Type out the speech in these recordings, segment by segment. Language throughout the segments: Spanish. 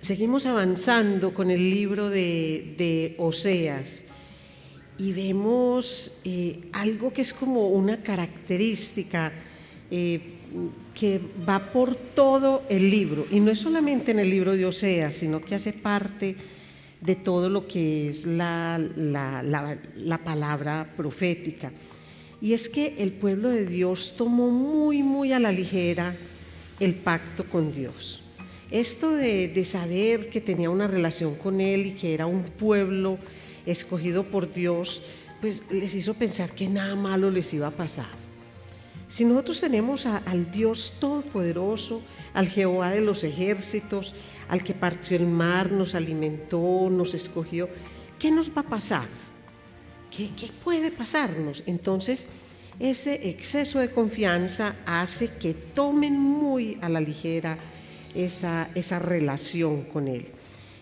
Seguimos avanzando con el libro de Oseas y vemos algo que es como una característica que va por todo el libro, y no es solamente en el libro de Oseas, sino que hace parte de todo lo que es la palabra profética. Y es que el pueblo de Dios tomó muy a la ligera el pacto con Dios. Esto de saber que tenía una relación con Él y que era un pueblo escogido por Dios, pues les hizo pensar que nada malo les iba a pasar. Si nosotros tenemos al Dios Todopoderoso, al Jehová de los ejércitos, al que partió el mar, nos alimentó, nos escogió, ¿qué nos va a pasar? ¿Qué puede pasarnos? Entonces, ese exceso de confianza hace que tomen muy a la ligera esa relación con Él.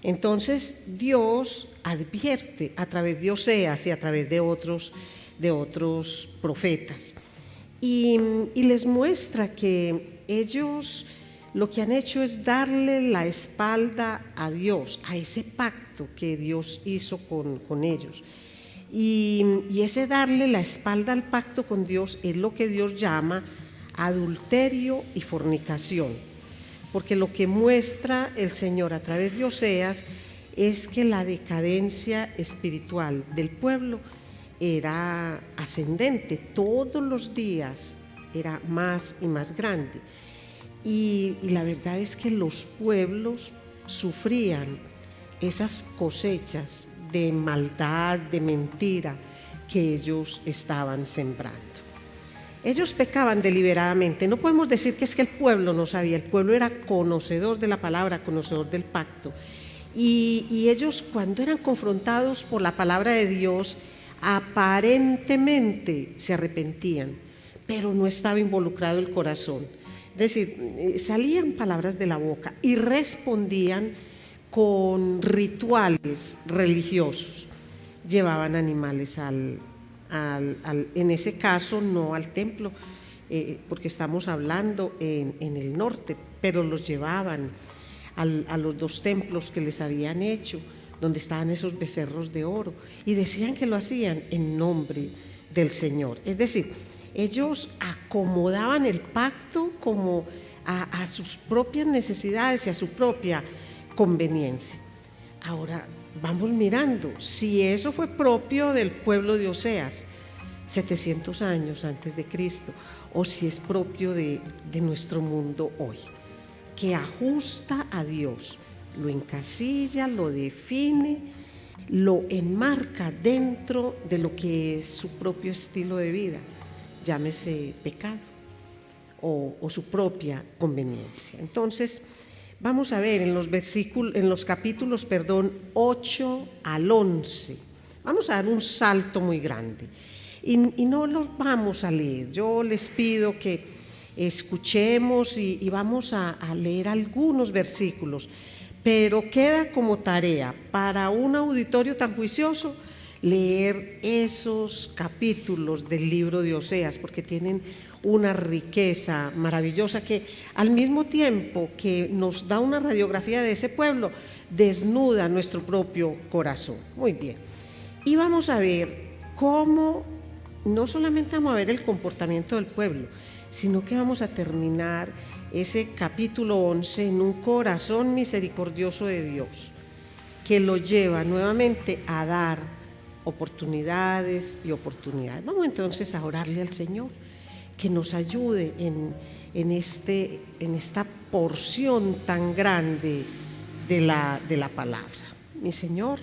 Entonces Dios advierte a través de Oseas y a través de otros profetas y les muestra que ellos lo que han hecho es darle la espalda a Dios, a ese pacto que Dios hizo con ellos. Y ese darle la espalda al pacto con Dios es lo que Dios llama adulterio y fornicación. Porque lo que muestra el Señor a través de Oseas es que la decadencia espiritual del pueblo era ascendente, todos los días era más y más grande. Y la verdad es que los pueblos sufrían esas cosechas de maldad, de mentira que ellos estaban sembrando. Ellos pecaban deliberadamente. No podemos decir que es que el pueblo no sabía, el pueblo era conocedor de la palabra, conocedor del pacto. Y ellos, cuando eran confrontados por la palabra de Dios, aparentemente se arrepentían, pero no estaba involucrado el corazón. Es decir, salían palabras de la boca y respondían con rituales religiosos. Llevaban animales en ese caso no al templo, porque estamos hablando en el norte, pero los llevaban a los 2 templos que les habían hecho, donde estaban esos becerros de oro, y decían que lo hacían en nombre del Señor. Es decir, ellos acomodaban el pacto como a sus propias necesidades y a su propia conveniencia. Ahora vamos mirando si eso fue propio del pueblo de Oseas 700 años antes de Cristo, o si es propio de nuestro mundo hoy, que ajusta a Dios, lo encasilla, lo define, lo enmarca dentro de lo que es su propio estilo de vida, llámese pecado o su propia conveniencia. Entonces, vamos a ver en los capítulos 8 al 11, vamos a dar un salto muy grande y no los vamos a leer. Yo les pido que escuchemos y vamos a leer algunos versículos, pero queda como tarea para un auditorio tan juicioso leer esos capítulos del libro de Oseas, porque tienen una riqueza maravillosa que al mismo tiempo que nos da una radiografía de ese pueblo, desnuda nuestro propio corazón. Muy bien. Y vamos a ver cómo, no solamente vamos a ver el comportamiento del pueblo, sino que vamos a terminar ese capítulo 11 en un corazón misericordioso de Dios, que lo lleva nuevamente a dar oportunidades y oportunidades. Vamos entonces a orarle al Señor que nos ayude en esta porción tan grande de la palabra. Mi Señor,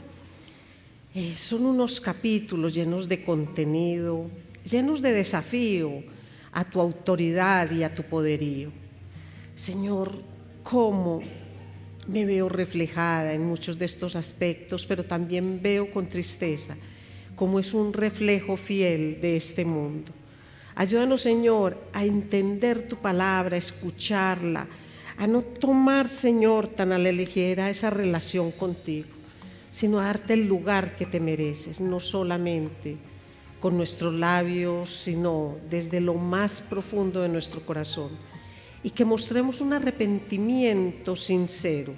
son unos capítulos llenos de contenido, llenos de desafío a tu autoridad y a tu poderío. Señor, cómo me veo reflejada en muchos de estos aspectos, pero también veo con tristeza cómo es un reflejo fiel de este mundo. Ayúdanos, Señor, a entender tu palabra, a escucharla, a no tomar, Señor, tan a la ligera esa relación contigo, sino a darte el lugar que te mereces, no solamente con nuestros labios, sino desde lo más profundo de nuestro corazón, y que mostremos un arrepentimiento sincero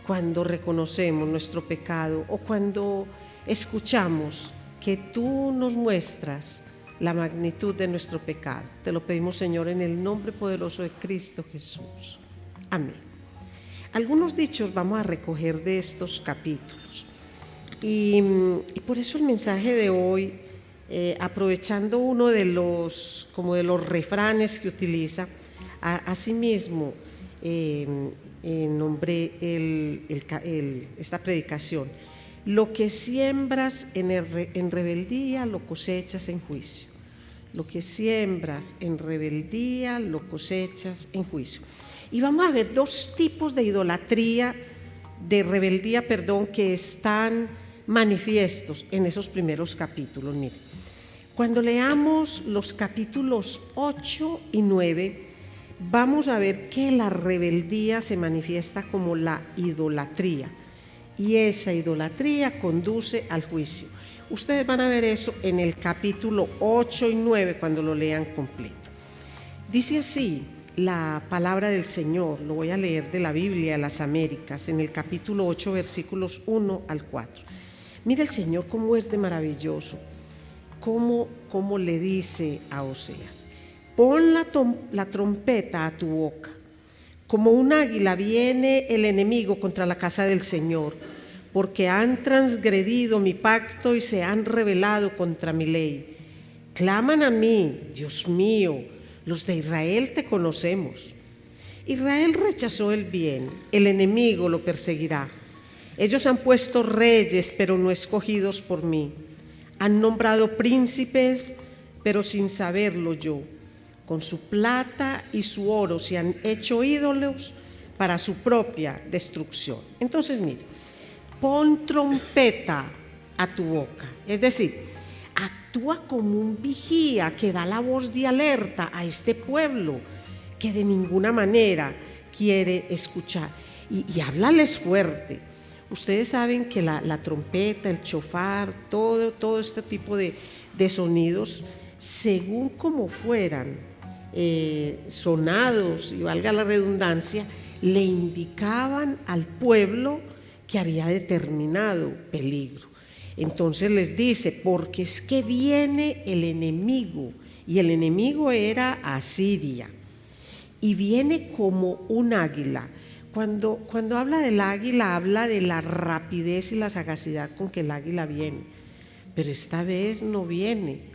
cuando reconocemos nuestro pecado o cuando escuchamos que tú nos muestras la magnitud de nuestro pecado. Te lo pedimos, Señor, en el nombre poderoso de Cristo Jesús. Amén. Algunos dichos vamos a recoger de estos capítulos. Y por eso el mensaje de hoy, aprovechando uno de los refranes que utiliza, asimismo nombré esta predicación: lo que siembras en rebeldía lo cosechas en juicio. Lo que siembras en rebeldía lo cosechas en juicio. Y vamos a ver dos tipos de idolatría, de rebeldía, que están manifiestos en esos primeros capítulos. Miren, cuando leamos los capítulos 8 y 9, vamos a ver que la rebeldía se manifiesta como la idolatría, y esa idolatría conduce al juicio. Ustedes van a ver eso en el capítulo 8 y 9 cuando lo lean completo. Dice así la palabra del Señor, lo voy a leer de la Biblia de las Américas, en el capítulo 8, versículos 1 al 4. Mira el Señor cómo es de maravilloso, cómo le dice a Oseas: pon la trompeta a tu boca. Como un águila viene el enemigo contra la casa del Señor, porque han transgredido mi pacto y se han rebelado contra mi ley. Claman a mí: Dios mío, los de Israel te conocemos. Israel rechazó el bien, el enemigo lo perseguirá. Ellos han puesto reyes, pero no escogidos por mí. Han nombrado príncipes, pero sin saberlo yo. Con su plata y su oro se han hecho ídolos para su propia destrucción. Entonces, mire, pon trompeta a tu boca, es decir, actúa como un vigía que da la voz de alerta a este pueblo que de ninguna manera quiere escuchar, y háblales fuerte. Ustedes saben que la trompeta, el chofar, todo este tipo de sonidos, según como fueran sonados, y valga la redundancia, le indicaban al pueblo que había determinado peligro. Entonces les dice: porque es que viene el enemigo, y el enemigo era Asiria, y viene como un águila. Cuando habla del águila, habla de la rapidez y la sagacidad con que el águila viene, pero esta vez no viene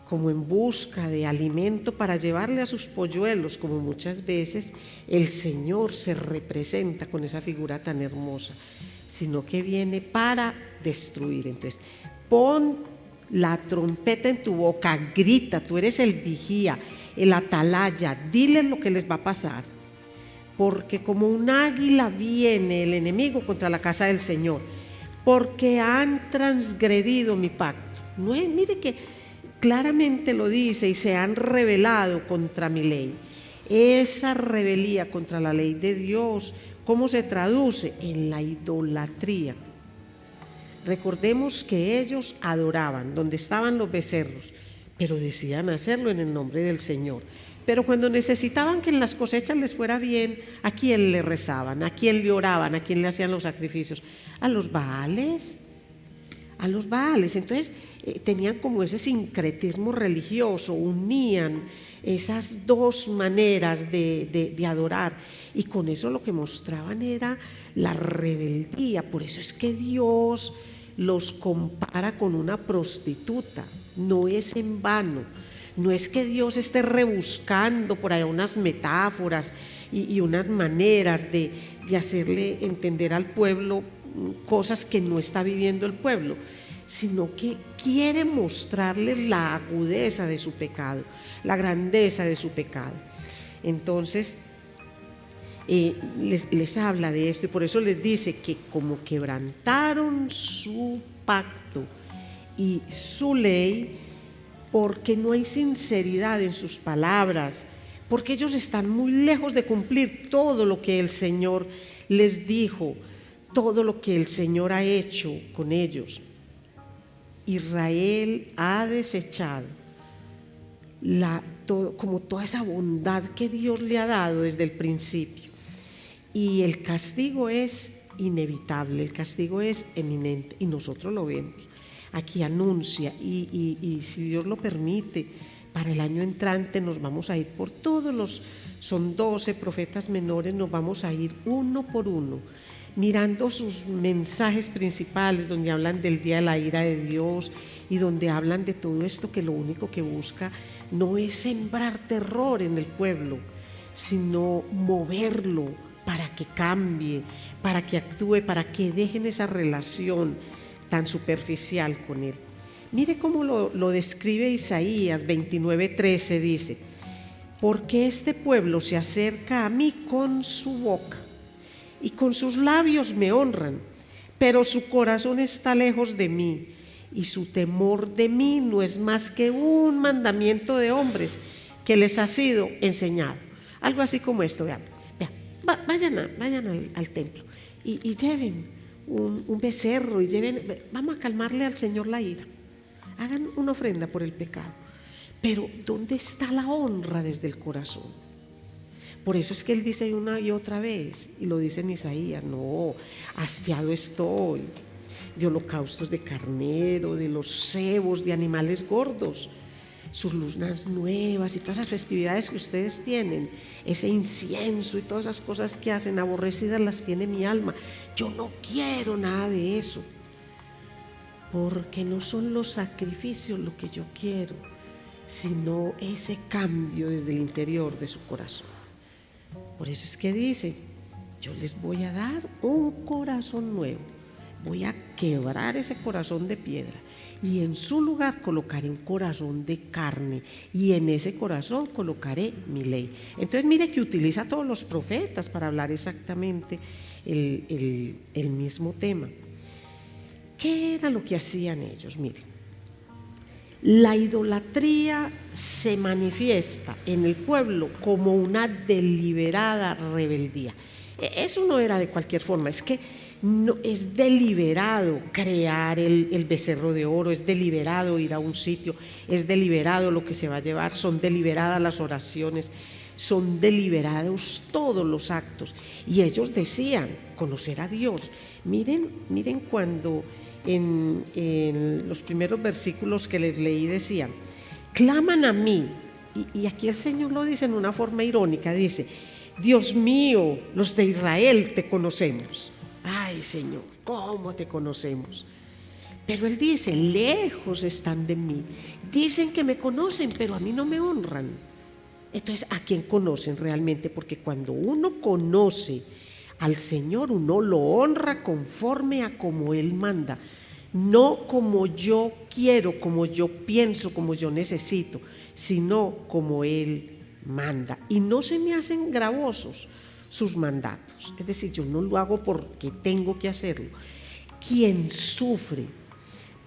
como en busca de alimento para llevarle a sus polluelos, como muchas veces el Señor se representa con esa figura tan hermosa, sino que viene para destruir. Entonces, pon la trompeta en tu boca, grita, tú eres el vigía, el atalaya, diles lo que les va a pasar, porque como un águila viene el enemigo contra la casa del Señor, porque han transgredido mi pacto. No, mire que claramente lo dice: y se han rebelado contra mi ley. Esa rebelía contra la ley de Dios, ¿cómo se traduce? En la idolatría. Recordemos que ellos adoraban donde estaban los becerros, pero decían hacerlo en el nombre del Señor. Pero cuando necesitaban que en las cosechas les fuera bien, ¿a quién le rezaban? ¿A quién le oraban? ¿A quién le hacían los sacrificios? A los Baales. A los Baales. Entonces tenían como ese sincretismo religioso, unían esas dos maneras de adorar, y con eso lo que mostraban era la rebeldía. Por eso es que Dios los compara con una prostituta. No es en vano. No es que Dios esté rebuscando por ahí unas metáforas y unas maneras de hacerle entender al pueblo cosas que no está viviendo el pueblo, sino que quiere mostrarles la agudeza de su pecado, la grandeza de su pecado. Entonces les habla de esto, y por eso les dice que como quebrantaron su pacto y su ley, porque no hay sinceridad en sus palabras, porque ellos están muy lejos de cumplir todo lo que el Señor les dijo, todo lo que el Señor ha hecho con ellos. Israel ha desechado como toda esa bondad que Dios le ha dado desde el principio, y el castigo es inevitable, el castigo es eminente y nosotros lo vemos. Aquí anuncia y si Dios lo permite, para el año entrante nos vamos a ir por son 12 profetas menores, nos vamos a ir uno por uno, mirando sus mensajes principales, donde hablan del día de la ira de Dios y donde hablan de todo esto que lo único que busca no es sembrar terror en el pueblo, sino moverlo para que cambie, para que actúe, para que dejen esa relación tan superficial con él. Mire cómo lo describe Isaías 29:13, dice: porque este pueblo se acerca a mí con su boca y con sus labios me honran, pero su corazón está lejos de mí y su temor de mí no es más que un mandamiento de hombres que les ha sido enseñado. Algo así como esto, vean, vayan al templo y lleven un becerro y vamos a calmarle al Señor la ira, hagan una ofrenda por el pecado, pero ¿dónde está la honra desde el corazón? Por eso es que él dice una y otra vez, y lo dice en Isaías: no, hastiado estoy de holocaustos de carnero, de los cebos de animales gordos, sus lunas nuevas y todas esas festividades que ustedes tienen, ese incienso y todas esas cosas que hacen, aborrecidas las tiene mi alma. Yo no quiero nada de eso, porque no son los sacrificios lo que yo quiero, sino ese cambio desde el interior de su corazón. Por eso es que dice: yo les voy a dar un corazón nuevo, voy a quebrar ese corazón de piedra y en su lugar colocaré un corazón de carne y en ese corazón colocaré mi ley. Entonces mire que utiliza a todos los profetas para hablar exactamente el mismo tema. ¿Qué era lo que hacían ellos? Mire, la idolatría se manifiesta en el pueblo como una deliberada rebeldía. Eso no era de cualquier forma, es que no, es deliberado crear el becerro de oro, es deliberado ir a un sitio, es deliberado lo que se va a llevar, son deliberadas las oraciones, son deliberados todos los actos. Y ellos decían conocer a Dios. Miren cuando en los primeros versículos que les leí decían: claman a mí, y aquí el Señor lo dice en una forma irónica, dice: Dios mío, los de Israel te conocemos. Ay, Señor, ¿cómo te conocemos? Pero Él dice: lejos están de mí. Dicen que me conocen, pero a mí no me honran. Entonces, ¿a quién conocen realmente? Porque cuando uno conoce al Señor, uno lo honra conforme a como Él manda, no como yo quiero, como yo pienso, como yo necesito, sino como Él manda. Y no se me hacen gravosos sus mandatos, es decir, yo no lo hago porque tengo que hacerlo. Quien sufre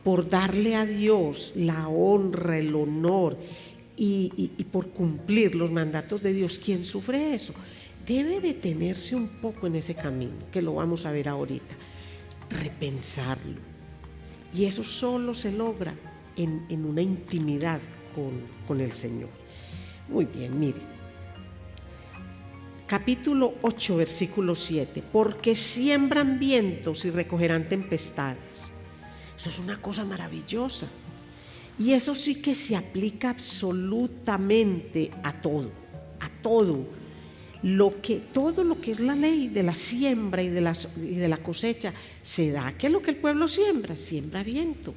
por darle a Dios la honra, el honor y por cumplir los mandatos de Dios, quien sufre eso debe detenerse un poco en ese camino, que lo vamos a ver ahorita, repensarlo. Y eso solo se logra en una intimidad con el Señor. Muy bien, mire. Capítulo 8, versículo 7. Porque siembran vientos y recogerán tempestades. Eso es una cosa maravillosa. Y eso sí que se aplica absolutamente a todo, a todo. Todo lo que es la ley de la siembra y de la cosecha se da. ¿Qué es lo que el pueblo siembra? Siembra viento.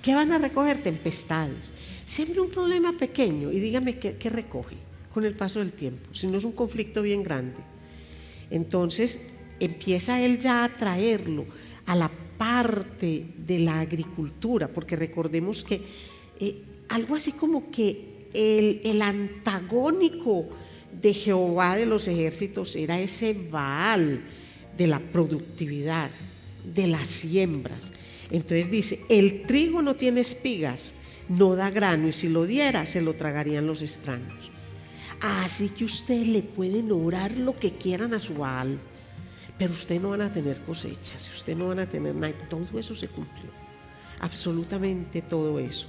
¿Qué van a recoger? Tempestades. Siembra un problema pequeño y dígame ¿qué recoge con el paso del tiempo? Si no es un conflicto bien grande. Entonces empieza él ya a traerlo a la parte de la agricultura, porque recordemos que algo así como que el antagónico de Jehová de los ejércitos era ese Baal de la productividad, de las siembras. Entonces dice: el trigo no tiene espigas, no da grano, y si lo diera se lo tragarían los extraños. Así que ustedes le pueden orar lo que quieran a su Baal, pero ustedes no van a tener cosechas, ustedes no van a tener nada. Todo eso se cumplió, absolutamente todo eso,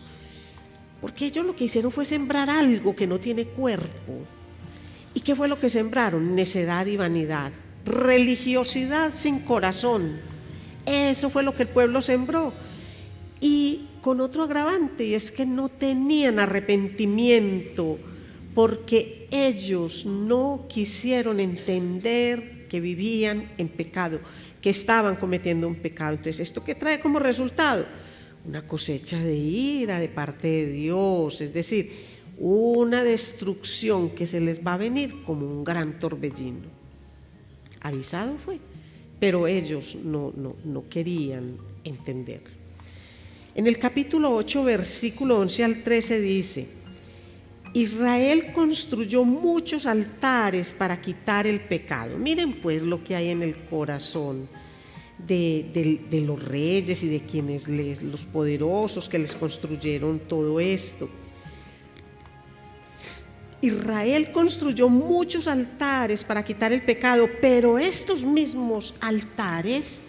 porque ellos lo que hicieron fue sembrar algo que no tiene cuerpo. ¿Y qué fue lo que sembraron? Necedad y vanidad. religiosidad sin corazón. Eso fue lo que el pueblo sembró. Y con otro agravante, y es que no tenían arrepentimiento, porque ellos no quisieron entender que vivían en pecado, que estaban cometiendo un pecado. Entonces, ¿esto qué trae como resultado? Una cosecha de ira de parte de Dios, es decir, una destrucción que se les va a venir como un gran torbellino. Avisado fue, pero ellos no querían entender. En el capítulo 8, versículo 11 al 13 dice: Israel construyó muchos altares para quitar el pecado. Miren pues lo que hay en el corazón de los reyes y de quienes los poderosos que les construyeron todo esto. Israel construyó muchos altares para quitar el pecado, pero estos mismos altares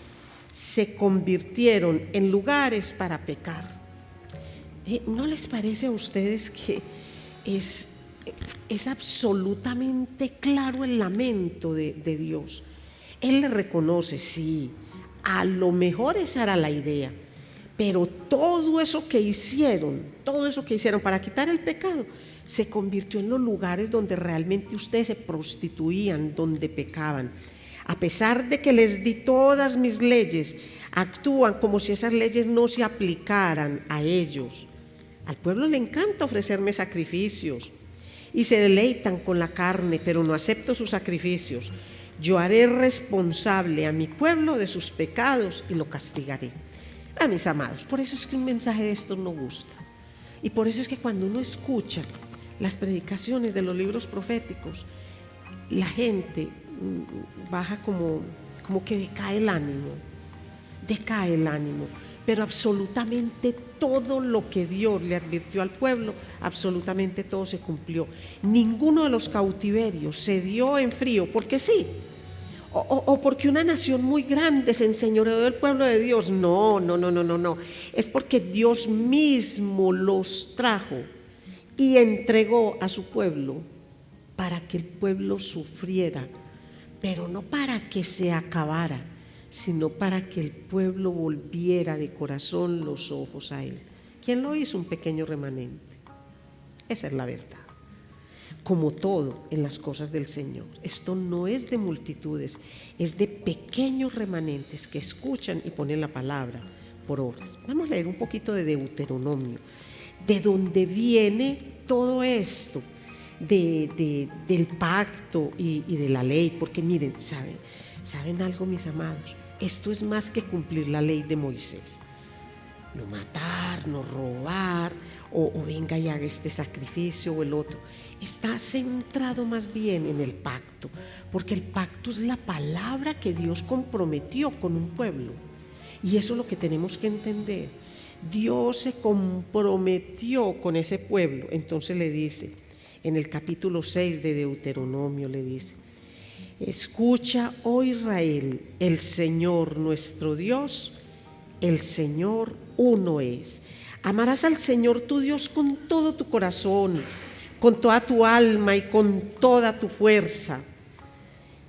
se convirtieron en lugares para pecar. ¿No les parece a ustedes que es absolutamente claro el lamento de Dios? Él le reconoce, sí, a lo mejor esa era la idea, pero todo eso que hicieron para quitar el pecado, se convirtió en los lugares donde realmente ustedes se prostituían, donde pecaban. A pesar de que les di todas mis leyes, actúan como si esas leyes no se aplicaran a ellos. Al pueblo le encanta ofrecerme sacrificios y se deleitan con la carne, pero no acepto sus sacrificios. Yo haré responsable a mi pueblo de sus pecados y lo castigaré. A mis amados, por eso es que un mensaje de estos no gusta. Y por eso es que cuando uno escucha las predicaciones de los libros proféticos, la gente baja como que decae el ánimo, pero absolutamente todo lo que Dios le advirtió al pueblo, absolutamente todo se cumplió. Ninguno de los cautiverios se dio en frío, porque sí, o porque una nación muy grande se enseñoreó del pueblo de Dios. No, es porque Dios mismo los trajo y entregó a su pueblo para que el pueblo sufriera, pero no para que se acabara, sino para que el pueblo volviera de corazón los ojos a Él. ¿Quién lo hizo? Un pequeño remanente. Esa es la verdad. Como todo en las cosas del Señor, esto no es de multitudes, es de pequeños remanentes que escuchan y ponen la palabra por obras. Vamos a leer un poquito de Deuteronomio, de donde viene todo esto del pacto y de la ley, porque miren, ¿saben algo, mis amados? Esto es más que cumplir la ley de Moisés. No matar, no robar, o venga y haga este sacrificio o el otro. Está centrado más bien en el pacto, porque el pacto es la palabra que Dios comprometió con un pueblo. Y eso es lo que tenemos que entender. Dios se comprometió con ese pueblo. Entonces le dice, en el capítulo 6 de Deuteronomio le dice: escucha, oh Israel, el Señor nuestro Dios, el Señor uno es. Amarás al Señor tu Dios con todo tu corazón, con toda tu alma y con toda tu fuerza.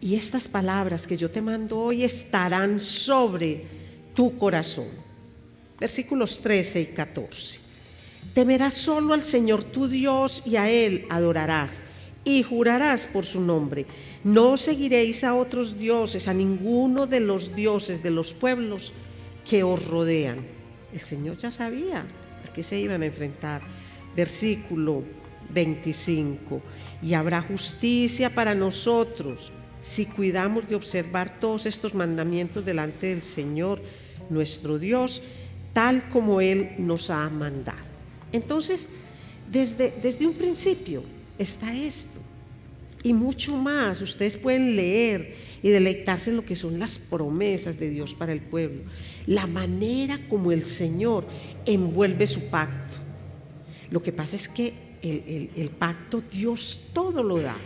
Y estas palabras que yo te mando hoy estarán sobre tu corazón. Versículos 13 y 14. Temerás solo al Señor tu Dios y a Él adorarás y jurarás por su nombre. No seguiréis a otros dioses, a ninguno de los dioses de los pueblos que os rodean. El Señor ya sabía a qué se iban a enfrentar. Versículo 25. Y habrá justicia para nosotros si cuidamos de observar todos estos mandamientos delante del Señor nuestro Dios, tal como Él nos ha mandado. Entonces, desde un principio está esto y mucho más. Ustedes pueden leer y deleitarse en lo que son las promesas de Dios para el pueblo, la manera como el Señor envuelve su pacto. Lo que pasa es que el pacto Dios todo lo da,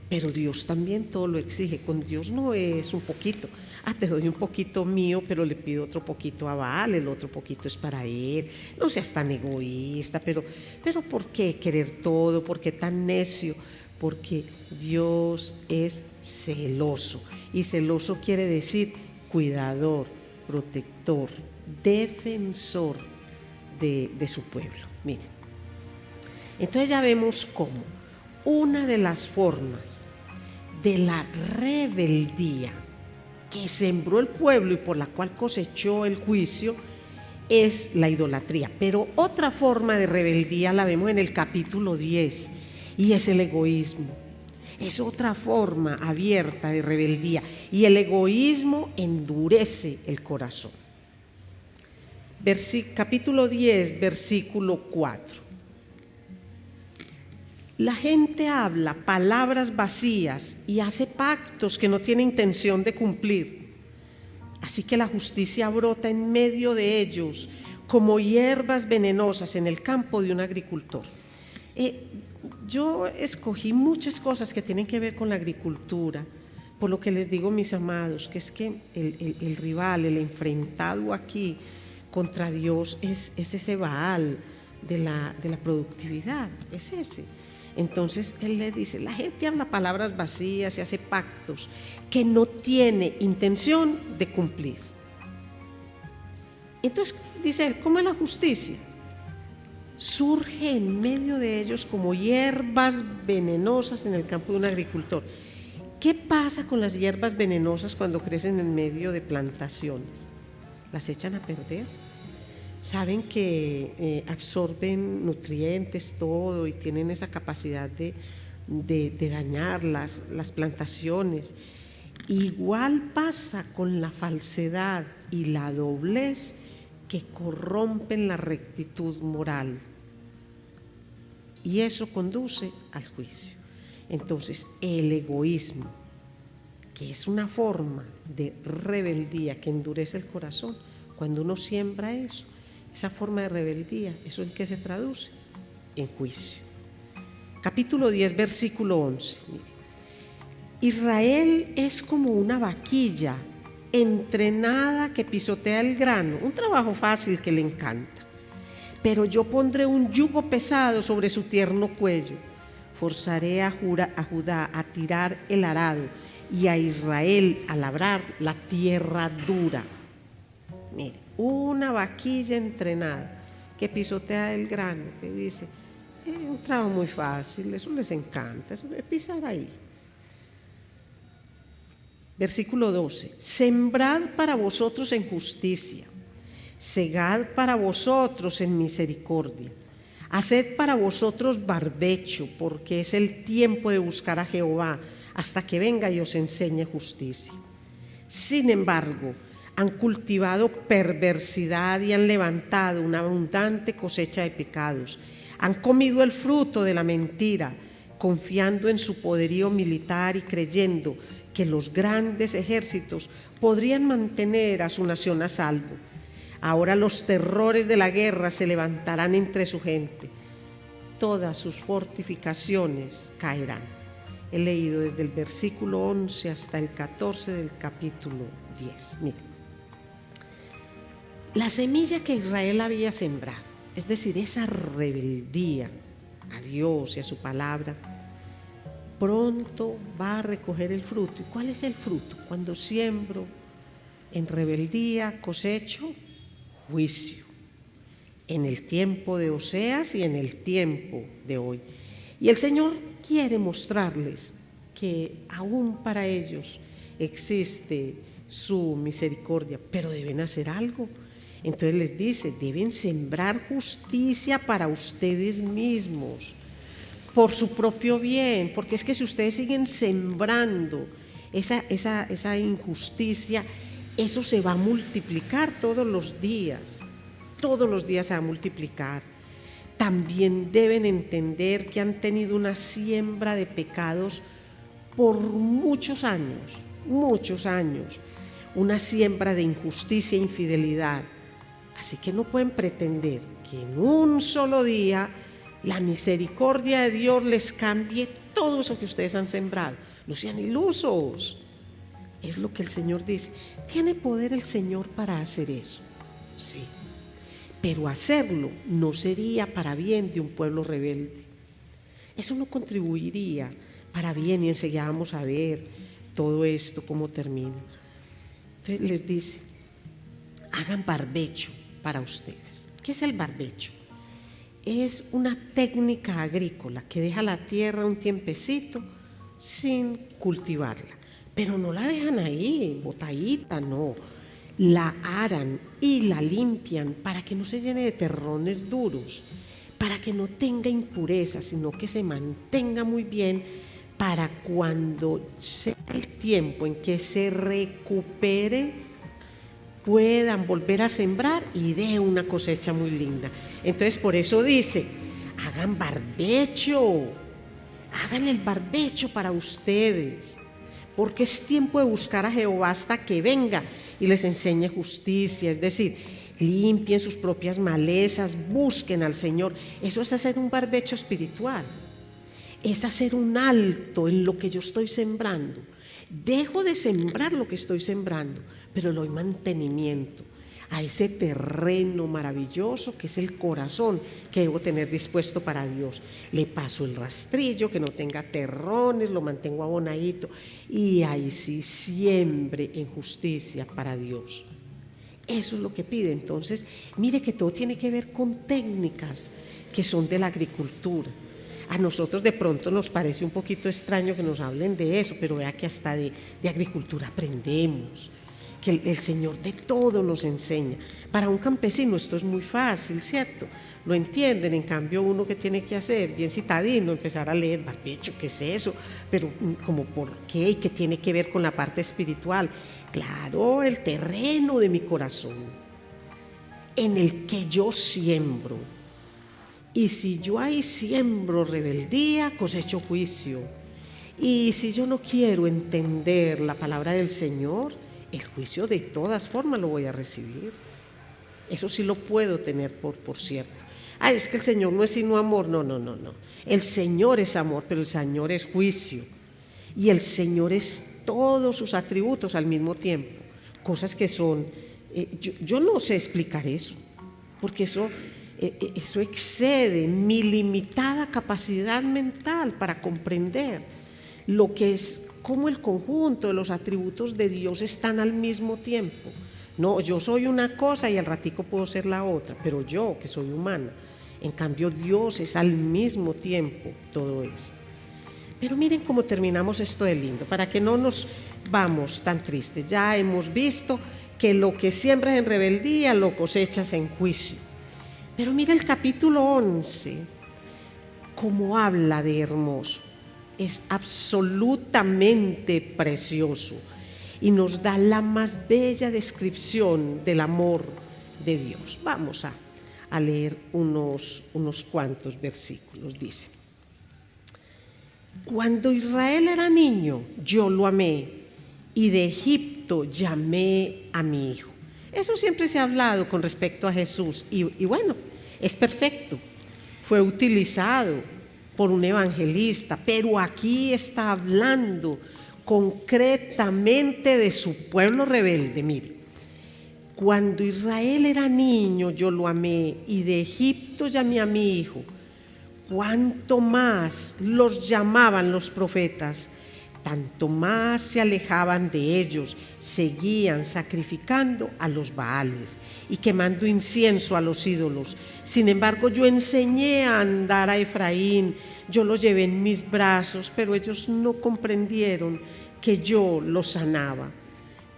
pero Dios también todo lo exige. Con Dios no es un poquito. Te doy un poquito mío, pero le pido otro poquito a Baal, el otro poquito es para él. No seas tan egoísta, pero ¿por qué querer todo? ¿Por qué tan necio? porque Dios es celoso. Y celoso quiere decir cuidador, protector, defensor de su pueblo. Miren, entonces ya vemos cómo una de las formas de la rebeldía que sembró el pueblo y por la cual cosechó el juicio es la idolatría. Pero otra forma de rebeldía la vemos en el capítulo 10 y es el egoísmo. Es otra forma abierta de rebeldía y el egoísmo endurece el corazón. Capítulo 10, versículo 4. La gente habla palabras vacías y hace pactos que no tiene intención de cumplir. Así que la justicia brota en medio de ellos como hierbas venenosas en el campo de un agricultor. Yo escogí muchas cosas que tienen que ver con la agricultura, por lo que les digo, mis amados, que es que el rival, el enfrentado aquí contra Dios es ese Baal de la productividad, es ese. Entonces él le dice, la gente habla palabras vacías y hace pactos que no tiene intención de cumplir. Entonces dice él, ¿cómo es la justicia? Surge en medio de ellos como hierbas venenosas en el campo de un agricultor. ¿Qué pasa con las hierbas venenosas cuando crecen en medio de plantaciones? Las echan a perder. Saben que absorben nutrientes, todo, y tienen esa capacidad de dañar las plantaciones. Igual pasa con la falsedad y la doblez que corrompen la rectitud moral. Y eso conduce al juicio. Entonces, el egoísmo, que es una forma de rebeldía que endurece el corazón, cuando uno siembra eso, esa forma de rebeldía, ¿eso en qué se traduce? En juicio. Capítulo 10, versículo 11. Mire. Israel es como una vaquilla entrenada que pisotea el grano, un trabajo fácil que le encanta. Pero yo pondré un yugo pesado sobre su tierno cuello. Forzaré a Judá a tirar el arado y a Israel a labrar la tierra dura. Mire, una vaquilla entrenada que pisotea el grano, que dice, es un trabajo muy fácil, eso les encanta, eso de pisar ahí. Versículo 12, sembrad para vosotros en justicia, segad para vosotros en misericordia, haced para vosotros barbecho, porque es el tiempo de buscar a Jehová, hasta que venga y os enseñe justicia. Sin embargo, han cultivado perversidad y han levantado una abundante cosecha de pecados. Han comido el fruto de la mentira, confiando en su poderío militar y creyendo que los grandes ejércitos podrían mantener a su nación a salvo. Ahora los terrores de la guerra se levantarán entre su gente. Todas sus fortificaciones caerán. He leído desde el versículo 11 hasta el 14 del capítulo 10. Miren. La semilla que Israel había sembrado, es decir, esa rebeldía a Dios y a su palabra, pronto va a recoger el fruto. ¿Y cuál es el fruto? Cuando siembro en rebeldía, cosecho juicio. En el tiempo de Oseas y en el tiempo de hoy. Y el Señor quiere mostrarles que aún para ellos existe su misericordia, pero deben hacer algo. Entonces les dice, deben sembrar justicia para ustedes mismos, por su propio bien, porque es que si ustedes siguen sembrando esa injusticia, eso se va a multiplicar todos los días se va a multiplicar. También deben entender que han tenido una siembra de pecados por muchos años, una siembra de injusticia e infidelidad. Así que no pueden pretender que en un solo día la misericordia de Dios les cambie todo eso que ustedes han sembrado. No sean ilusos. Es lo que el Señor dice. ¿Tiene poder el Señor para hacer eso? Sí. Pero hacerlo no sería para bien de un pueblo rebelde. Eso no contribuiría para bien, y enseguida vamos a ver todo esto, cómo termina. Entonces les dice, hagan barbecho para ustedes. ¿Qué es el barbecho? Es una técnica agrícola que deja la tierra un tiempecito sin cultivarla, pero no la dejan ahí, botadita, no. La aran y la limpian para que no se llene de terrones duros, para que no tenga impurezas, sino que se mantenga muy bien, para cuando sea el tiempo en que se recupere, puedan volver a sembrar y dé una cosecha muy linda. Entonces por eso dice, hagan barbecho, hagan el barbecho para ustedes, porque es tiempo de buscar a Jehová hasta que venga y les enseñe justicia, es decir, limpien sus propias malezas, busquen al Señor. Eso es hacer un barbecho espiritual, es hacer un alto en lo que yo estoy sembrando. Dejo de sembrar lo que estoy sembrando, pero le doy mantenimiento a ese terreno maravilloso que es el corazón que debo tener dispuesto para Dios. Le paso el rastrillo, que no tenga terrones, lo mantengo abonadito, y ahí sí siembre en justicia para Dios. Eso es lo que pide. Entonces, mire que todo tiene que ver con técnicas que son de la agricultura. A nosotros de pronto nos parece un poquito extraño que nos hablen de eso, pero vea que hasta de agricultura aprendemos, que el Señor de todo nos enseña. Para un campesino esto es muy fácil, ¿cierto? Lo entienden. En cambio, uno que tiene que hacer, bien citadino, empezar a leer, barbecho, ¿qué es eso? Pero como ¿por qué? ¿Y qué tiene que ver con la parte espiritual? Claro, el terreno de mi corazón, en el que yo siembro. Y si yo ahí siembro rebeldía, cosecho juicio. Y si yo no quiero entender la palabra del Señor, el juicio de todas formas lo voy a recibir. Eso sí lo puedo tener por cierto. Es que el Señor no es sino amor. No. El Señor es amor, pero el Señor es juicio. Y el Señor es todos sus atributos al mismo tiempo. Cosas que son... yo no sé explicar eso, porque eso excede mi limitada capacidad mental para comprender lo que es, cómo el conjunto de los atributos de Dios están al mismo tiempo. No, yo soy una cosa y al ratico puedo ser la otra, pero yo, que soy humana, en cambio Dios es al mismo tiempo todo esto. Pero miren cómo terminamos esto de lindo, para que no nos vamos tan tristes. Ya hemos visto que lo que siembras en rebeldía lo cosechas en juicio. Pero mira el capítulo 11, cómo habla de hermoso. Es absolutamente precioso y nos da la más bella descripción del amor de Dios. Vamos a leer unos cuantos versículos. Dice: cuando Israel era niño, yo lo amé, y de Egipto llamé a mi hijo. Eso siempre se ha hablado con respecto a Jesús, y bueno, es perfecto. Fue utilizado por un evangelista, pero aquí está hablando concretamente de su pueblo rebelde. Mire, cuando Israel era niño, yo lo amé, y de Egipto llamé a mi hijo. Cuanto más los llamaban los profetas, tanto más se alejaban de ellos, seguían sacrificando a los Baales y quemando incienso a los ídolos. Sin embargo, yo enseñé a andar a Efraín, yo los llevé en mis brazos, pero ellos no comprendieron que yo los sanaba.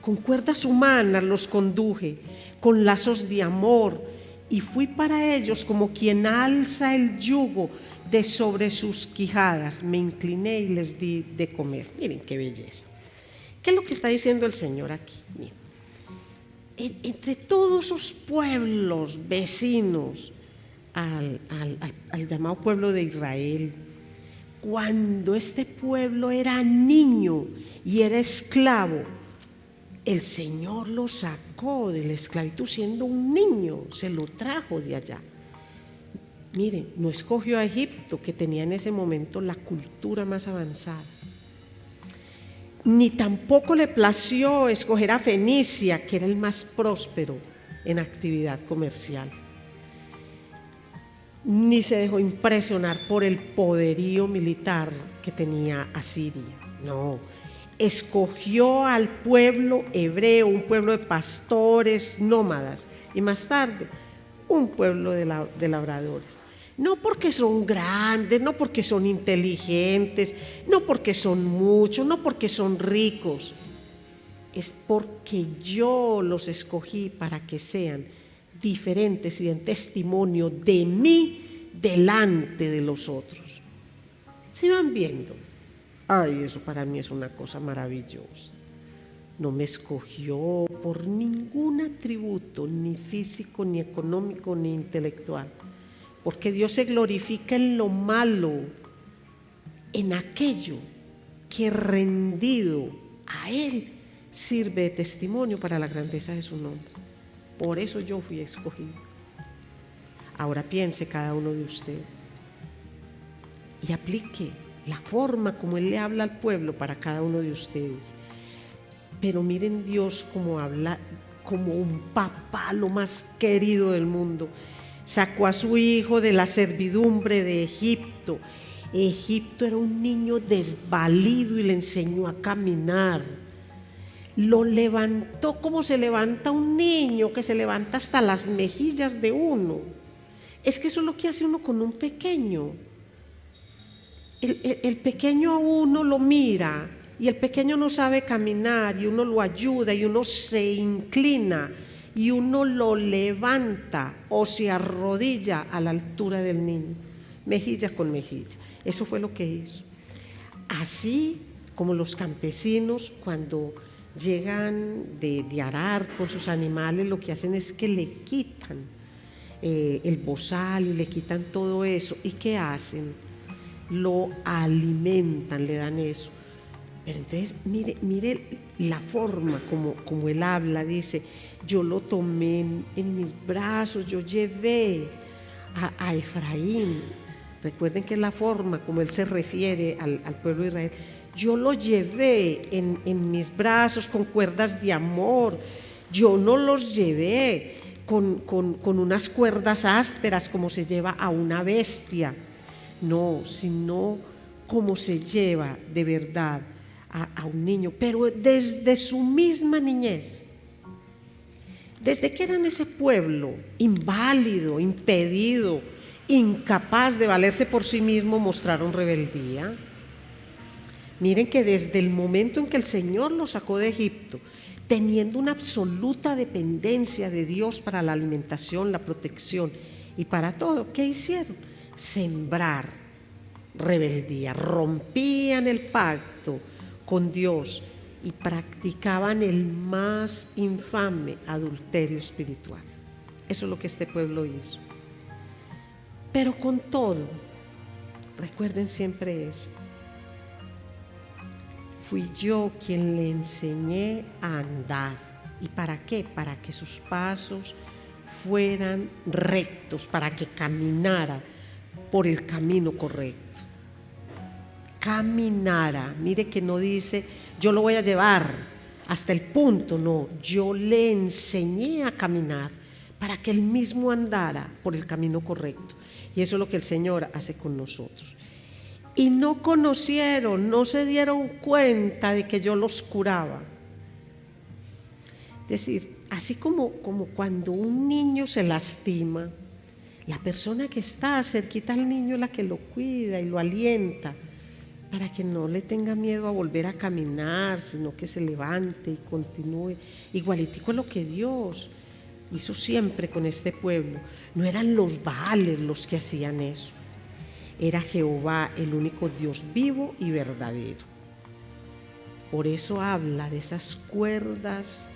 Con cuerdas humanas los conduje, con lazos de amor, y fui para ellos como quien alza el yugo de sobre sus quijadas. Me incliné y les di de comer. Miren qué belleza. ¿Qué es lo que está diciendo el Señor aquí? Miren, entre todos esos pueblos vecinos al llamado pueblo de Israel, cuando este pueblo era niño y era esclavo, el Señor lo sacó de la esclavitud siendo un niño, se lo trajo de allá. Miren, no escogió a Egipto, que tenía en ese momento la cultura más avanzada, ni tampoco le plació escoger a Fenicia, que era el más próspero en actividad comercial. ni se dejó impresionar por el poderío militar que tenía Asiria. No, escogió al pueblo hebreo, un pueblo de pastores nómadas, y más tarde un pueblo de labradores. No porque son grandes, no porque son inteligentes, no porque son muchos, no porque son ricos. Es porque yo los escogí para que sean diferentes y den testimonio de mí delante de los otros. ¿Se van viendo? Ay, eso para mí es una cosa maravillosa. No me escogió por ningún atributo, ni físico, ni económico, ni intelectual. Porque Dios se glorifica en lo malo, en aquello que rendido a Él sirve de testimonio para la grandeza de su nombre. Por eso yo fui escogido. Ahora piense cada uno de ustedes y aplique la forma como Él le habla al pueblo para cada uno de ustedes. Pero miren Dios como habla, como un papá, lo más querido del mundo. Sacó a su hijo de la servidumbre de Egipto. Egipto era un niño desvalido y le enseñó a caminar. Lo levantó como se levanta un niño, que se levanta hasta las mejillas de uno. Es que eso es lo que hace uno con un pequeño. El pequeño a uno lo mira y el pequeño no sabe caminar y uno lo ayuda y uno se inclina y uno lo levanta o se arrodilla a la altura del niño, mejilla con mejilla. Eso fue lo que hizo. Así como los campesinos cuando llegan de arar con sus animales, lo que hacen es que le quitan el bozal y le quitan todo eso. ¿Y qué hacen? Lo alimentan, le dan eso. Pero entonces mire la forma como él habla. Dice: yo lo tomé en mis brazos, yo llevé a Efraín. Recuerden que es la forma como él se refiere al pueblo de Israel. Yo lo llevé en mis brazos con cuerdas de amor. Yo no los llevé con unas cuerdas ásperas como se lleva a una bestia. No, sino como se lleva de verdad a un niño, pero desde su misma niñez. Desde que eran ese pueblo inválido, impedido, incapaz de valerse por sí mismo, mostraron rebeldía. Miren que desde el momento en que el Señor los sacó de Egipto, teniendo una absoluta dependencia de Dios para la alimentación, la protección y para todo, ¿qué hicieron? Sembrar rebeldía, rompían el pacto con Dios y practicaban el más infame adulterio espiritual. Eso es lo que este pueblo hizo. Pero con todo, recuerden siempre esto: fui yo quien le enseñé a andar. ¿Y para qué? Para que sus pasos fueran rectos, para que caminara por el camino correcto. Caminara, mire que no dice yo lo voy a llevar hasta el punto, no, yo le enseñé a caminar para que él mismo andara por el camino correcto. Y eso es lo que el Señor hace con nosotros. Y no conocieron, no se dieron cuenta de que yo los curaba. Es decir, así como cuando un niño se lastima, la persona que está cerquita al niño es la que lo cuida y lo alienta para que no le tenga miedo a volver a caminar, sino que se levante y continúe. Igualitico es lo que Dios hizo siempre con este pueblo. No eran los Baales los que hacían eso. Era Jehová, el único Dios vivo y verdadero. Por eso habla de esas cuerdas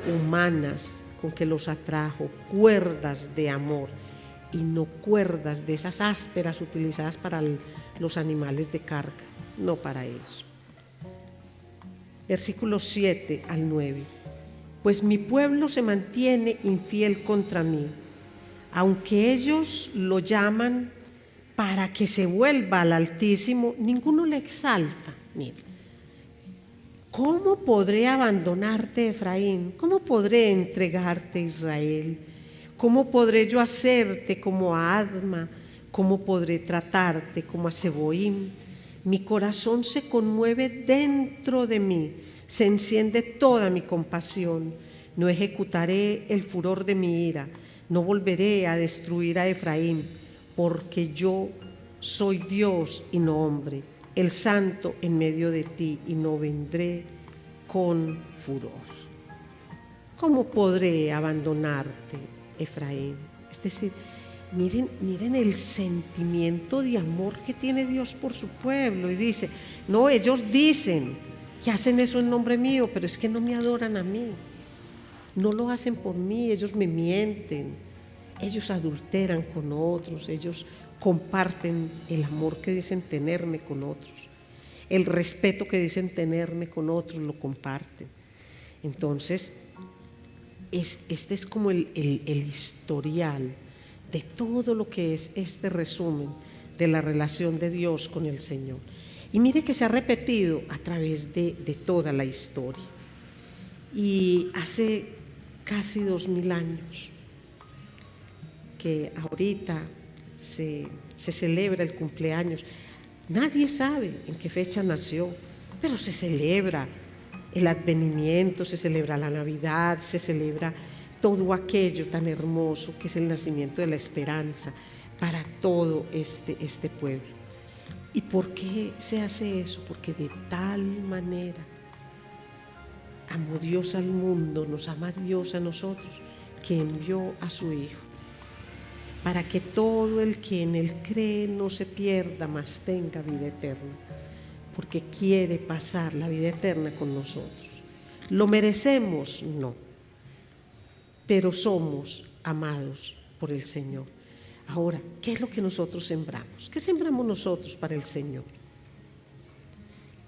humanas con que los atrajo, cuerdas de amor, y no cuerdas de esas ásperas utilizadas para los animales de carga, no para eso. Versículos 7 al 9. Pues mi pueblo se mantiene infiel contra mí, aunque ellos lo llaman para que se vuelva al Altísimo, ninguno le exalta. Mira, ¿cómo podré abandonarte, Efraín? ¿Cómo podré entregarte, Israel? ¿Cómo podré yo hacerte como a Adma? ¿Cómo podré tratarte como a Seboim? Mi corazón se conmueve dentro de mí, se enciende toda mi compasión. No ejecutaré el furor de mi ira, no volveré a destruir a Efraín, porque yo soy Dios y no hombre, el santo en medio de ti, y no vendré con furor. ¿Cómo podré abandonarte, Efraín? Es decir, miren el sentimiento de amor que tiene Dios por su pueblo. Y dice, no, ellos dicen que hacen eso en nombre mío, pero es que no me adoran a mí. No lo hacen por mí, ellos me mienten, ellos adulteran con otros, ellos comparten el amor que dicen tenerme con otros, el respeto que dicen tenerme con otros, lo comparten. Entonces, este es como el historial de todo lo que es este resumen de la relación de Dios con el Señor. Y mire que se ha repetido a través de toda la historia. Y hace casi 2000 años que ahorita se celebra el cumpleaños. Nadie sabe en qué fecha nació, pero se celebra el advenimiento, se celebra la Navidad, se celebra todo aquello tan hermoso que es el nacimiento de la esperanza para todo este pueblo. ¿Y por qué se hace eso? Porque de tal manera amó Dios al mundo, nos ama Dios a nosotros, que envió a su Hijo, para que todo el que en Él cree no se pierda, mas tenga vida eterna, porque quiere pasar la vida eterna con nosotros. ¿Lo merecemos? No, pero somos amados por el Señor. Ahora, ¿qué es lo que nosotros sembramos? ¿Qué sembramos nosotros para el Señor?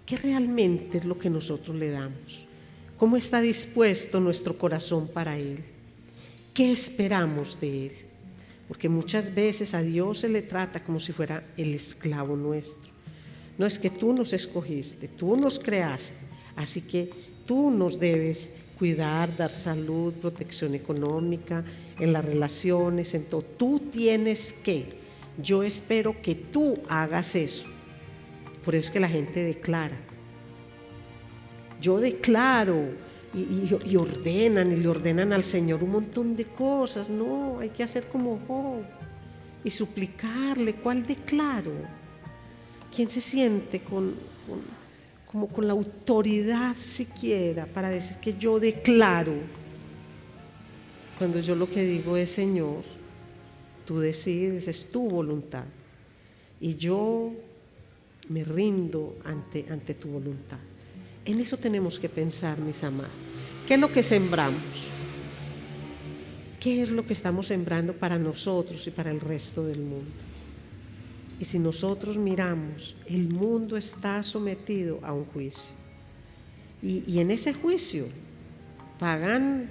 ¿Qué realmente es lo que nosotros le damos? ¿Cómo está dispuesto nuestro corazón para Él? ¿Qué esperamos de Él? Porque muchas veces a Dios se le trata como si fuera el esclavo nuestro. No, es que tú nos escogiste, tú nos creaste, así que tú nos debes cuidar, dar salud, protección económica, en las relaciones, en todo. Tú tienes que, yo espero que tú hagas eso. Por eso es que la gente declara. Yo declaro y ordenan y le ordenan al Señor un montón de cosas. No, hay que hacer como Job y suplicarle. ¿Cuál declaro? ¿Quién se siente como con la autoridad siquiera para decir que yo declaro? Cuando yo lo que digo es, Señor, tú decides, es tu voluntad, y yo me rindo ante tu voluntad. En eso tenemos que pensar, mis amados. ¿Qué es lo que sembramos? ¿Qué es lo que estamos sembrando para nosotros y para el resto del mundo? Y si nosotros miramos, el mundo está sometido a un juicio. Y en ese juicio pagan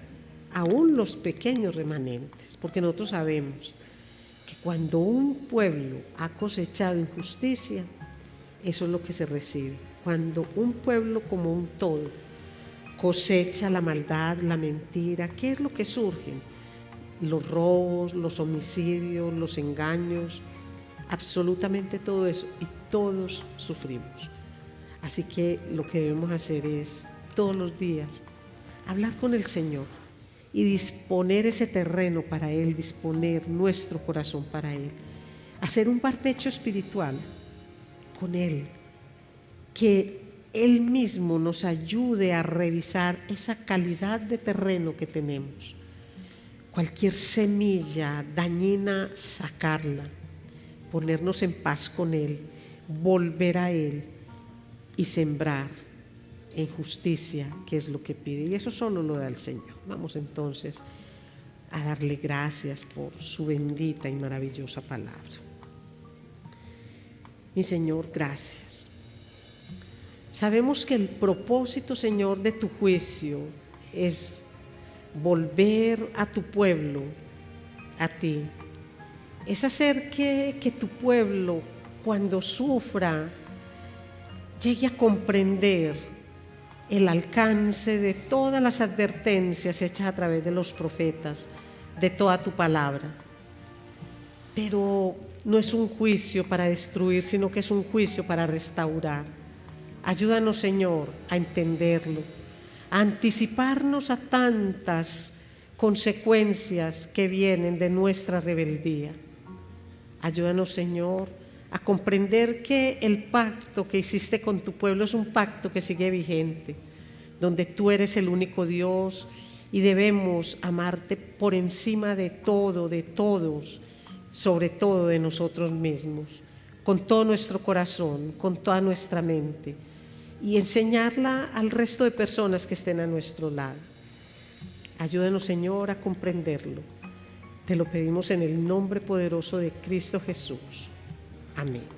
aún los pequeños remanentes, porque nosotros sabemos que cuando un pueblo ha cosechado injusticia, eso es lo que se recibe. Cuando un pueblo como un todo cosecha la maldad, la mentira, ¿qué es lo que surgen? Los robos, los homicidios, los engaños, absolutamente todo eso, y todos sufrimos. Así que lo que debemos hacer es todos los días hablar con el Señor y disponer ese terreno para Él, disponer nuestro corazón para Él, hacer un barbecho espiritual con Él, que Él mismo nos ayude a revisar esa calidad de terreno que tenemos. Cualquier semilla dañina, sacarla, ponernos en paz con Él, volver a Él y sembrar en justicia, que es lo que pide. Y eso solo lo da el Señor. Vamos entonces a darle gracias por su bendita y maravillosa palabra. Mi Señor, gracias. Sabemos que el propósito, Señor, de tu juicio es volver a tu pueblo, a ti. Es hacer que tu pueblo, cuando sufra, llegue a comprender el alcance de todas las advertencias hechas a través de los profetas de toda tu palabra. Pero no es un juicio para destruir, sino que es un juicio para restaurar. Ayúdanos, Señor, a entenderlo, a anticiparnos a tantas consecuencias que vienen de nuestra rebeldía. Ayúdanos, Señor, a comprender que el pacto que hiciste con tu pueblo es un pacto que sigue vigente, donde tú eres el único Dios y debemos amarte por encima de todo, de todos, sobre todo de nosotros mismos, con todo nuestro corazón, con toda nuestra mente, y enseñarla al resto de personas que estén a nuestro lado. Ayúdanos, Señor, a comprenderlo. Te lo pedimos en el nombre poderoso de Cristo Jesús. Amén.